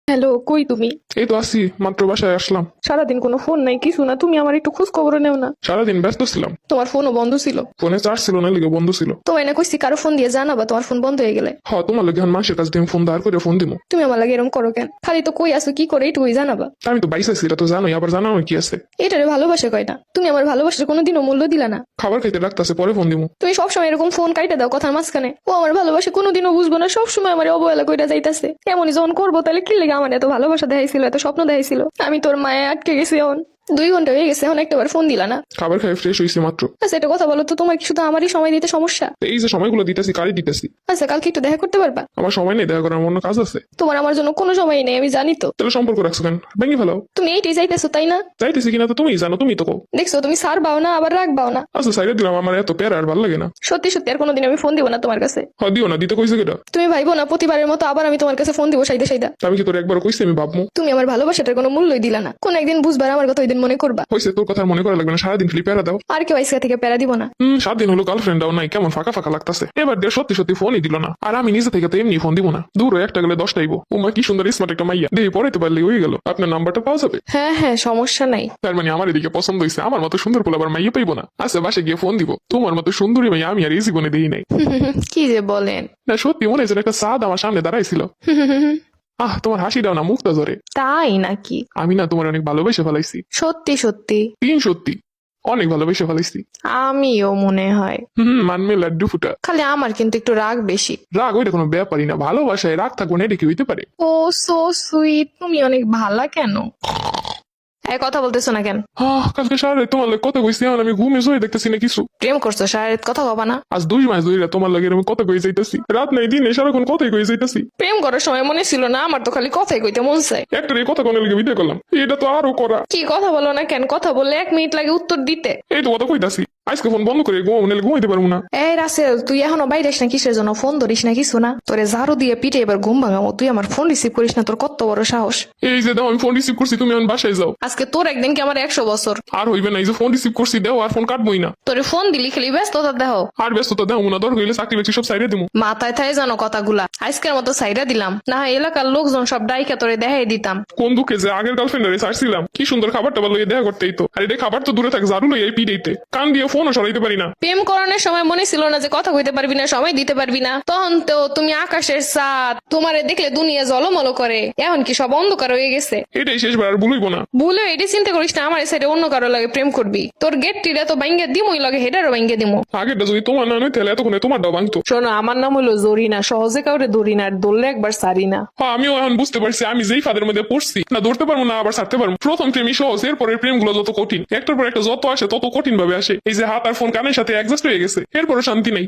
Hello, কই তুমি? এই তো আসি, মাত্র বাসায় আসলাম। সারাদিন কোনো ফোন নাই, কিছু না। তুমি আমার একটু খোঁজ খবরও নেও না। সারাদিন ব্যস্ত ছিলাম, তোমার ফোনও বন্ধ ছিল। ফোনে চার্জ ছিল না, লিগে বন্ধ ছিল। তোমায় না কইছি কারো ফোন দিয়ে জানাবা তোমার ফোন বন্ধ হয়ে গেলে। তোমার লগে এখন মাসের কাছ দিয়ে ফোন দাঁড় করে ফোন দিব। তুমি আমার লাগে এরকম করো কেন? খালি তো কই আসো কি করে এইটুকুই জানাবা। আমি তো বাইসা ছিল, তো জানোই, আবার জানাও কি আছে। এটারে ভালোবাসা কয় না। তুমি আমার ভালোবাসার কোনোদিনও মূল্য দিলা না। খাবার খাইতে রাখতেছে, পরে ফোন দিব। তুমি সবসময় এরকম ফোন কাইটে দাও কথার মাঝখানে। ও আমার ভালোবাসা কোনোদিনও বুঝবো না, সবসময় আমার অবহেলা কইরা যাইতাছে। এমনই যখন করবো তাহলে কি লেগে আমার এত ভালোবাসা দেখাইছিল, এত স্বপ্ন দেখাইছিল। আমি তোর মায়ে আটকে গেছি এখন। 2 ঘন্টা হয়ে গেছে, এখন একটাবার ফোন দিলা না। খাবার খাই ফ্রেশ হয়েছি মাত্র। আচ্ছা একটা কথা বলো তো, তোমার কি শুধু আমারই সময় দিতে সমস্যা? তো এই যে সময়গুলো দিতেছি, কারি দিতেছি। আচ্ছা কালকে একটু দেখা করতে পারবা? আমার সময় নেই দেখা করার, অন্য কাজ আছে। তোমার আমার জন্য কোনো সময় নেই, আমি জানি তো। তাহলে সম্পর্ক রাখছো কেন? ভেঙে ফেলাও। তুমি এইটাই চাইতেছো তাই না? চাইতেছি কিনা তো তুমি জানো, তুমি তো কও। দেখছো তুমি ছাড়বাও না আবার রাখবাও না। আচ্ছা সাইডে দিলাম, আমার এত প্যারা আর ভালো লাগে না। সত্যি সত্যি আর কোনোদিন আমি ফোন দিব না তোমার কাছে। দিও না, দিতে কইছে কেটা? তুমি ভাইবো না প্রতিবারের মতো আবার আমি তোমার কাছে ফোন দিব সাইদা সাইদা। আমি কি তোর একবার কইছি আমি ভাবমু? তুমি আমার ভালোবাসাটার কোনো মূল্যই দিলা না। কোন একদিন বুঝবার আমার কথা ওই দিন মনে করবা। হয়েছে, তোর কথা আর মনে করা লাগবে না, সারাদিন খালি প্যারা দাও। আর কেউ আজকে থেকে প্যারা দিব না। 7 দিন হলো গার্লফ্রেন্ডটাও নাই, কেমন ফাঁকা ফাঁকা লাগতাছে। এবার দিয়ে সত্যি সত্যি ফোনই দিল না, আর আমি নিজে থেকে তো এমনি ফোন দিব না। দূর একটা গেলে 10টা আইবো। উমা কি সুন্দর স্মার্ট একটা মাইয়া, দেখি পড়াইতে পারলে হয়ে গেল। আপনার নাম্বারটা পাওয়া যাবে? হ্যাঁ হ্যাঁ, সমস্যা নাই। তার মানে আমার এদিকে পছন্দ হয়েছে, আমার মতো সুন্দর পোলা আবার মাইয়া পাইবো না। আচ্ছা বাসে গিয়ে ফোন দিব। তোমার মতো সুন্দরী মাইয়া আমি আর এই জীবনে দিই নাই। কি যে বলেন। না সত্যি মনে হয়েছে একটা সাদ আমার সামনে দাঁড়াইছিল। তোমার হাসিটাও না মুক্তা ধরে। তাই নাকি? আমি না তোমার অনেক ভালোবেসে ফেলাইছি। সত্যি সত্যি? সত্যি অনেক ভালোবেসে ফেলাইছি। আমিও মনে হয়। মানমে লাড্ডু ফুটা। খালি আমার কিন্তু একটু রাগ বেশি। রাগ ওইটা কোনো ব্যাপারই না, ভালোবাসায় রাগ থাকবো না, এটা কি হইতে পারে? ও সো সুইট, তুমি অনেক ভালা কেন? এই কথা বলতেছো না কেন? কালকে সারা তোমার লাগে কথা কইছি, এখন আমি ঘুমে শুয়ে দেখতেছি না কিছু। প্রেম করছো সারা রাত কথা কবা না? আজ 2 মাস ধরে তোমার লাগে আমি কথা কই যাইতাছি, রাত নাই দিনে সারাক্ষণ কথাই কই যাইতাছি। প্রেম করার সময় মনে ছিল না? আমার তো খালি কথাই কইতে মন চায়। একটার এই কথা কোন লিগে ভিডিও করলাম, এটা তো আরো করা। কি কথা বলো না কেন? কথা বললে 1 মিনিট লাগে উত্তর দিতে। এই তো কথা কইতাছি, আজকে ফোন বন্ধ করে ঘুমাইতে পারবো না। এই রাসেল, তুই এখনো বাইরে না কিসের জন্য? ফোন ধরিস না কিছু না? তোরে ঝাড়ু দিয়ে পিঠে এবার ঘুম ভাঙাবো। তুই আমার ফোন রিসিভ করিস না, তোর কত বড় সাহস! এই যে দাও, আমি ফোন রিসিভ করছি, তুমি এখন বাসায় যাও। আজকে তোর একদিন কি আমার 100 বছর। আর হইবে না, এই যে ফোন রিসিভ করছি দেও, আর ফোন কাটবই না। তোরে ফোন দিলি খালি ব্যস্ততা দেহ। আর ব্যস্ততা দেও না, দরকার হইলে চাকরি বাকরি সব সাইডে দিমু। মাথায় থাই জানো কথাগুলা। আজকের মতো সাইডা দিলাম না হয় এলাকার লোকজন সব ডাইকা তোরে দেখাই দিতাম। কোন দুঃখে যে আগের গার্লফ্রেন্ডারে ছাড়ছিলাম, কি সুন্দর খাবার টাবার লইয়ে দেখা করতেই তো। আর এটা খাবার তো দূরে থাক, ঝাড়ু লইয়ে পিড়েইতে কান দিয়ে ফোনও সরাইতে পারি না। প্রেম করানোর সময় মনে ছিল না যে কথা কইতে পারবি না, সময় দিতে পারবি না? তখন তো তুমি আকাশের চাঁদ, তোমারে দেখলে দুনিয়া জলমল করে। এখন কি সব অন্ধকার হয়ে গেছে? এটাই শেষবার, আর ভুলইব না। ভুলে এটি চিন্তা করিস না আমার সাইডে অন্য কারো লাগে প্রেম করবি। তোর গেট টিরা তো বাইঙ্গে দিমই লাগে, হেডারও বাইঙ্গে দিমো। আগেরটা যদি তোমার না নয় তাহলে এতক্ষণে তোমারটাও ভাঙতো। শোনো, আমার নাম হলো জরিনা। সহজে কাউরে ধরি না, আর ধরলে একবার সারি না। আমিও এখন বুঝতে পারছি আমি যেই ফাঁদের মধ্যে পড়ছি, না ধরতে পারবো না আবার ছাড়তে পারবো। প্রথম প্রেমই সহজ, এরপরের প্রেম গুলো যত কঠিন। একটার পর একটা যত আসে তত কঠিন ভাবে আসে। এই যে হাত আর ফোন কানের সাথে অ্যাডজাস্ট হয়ে গেছে, এরপরে শান্তি নেই।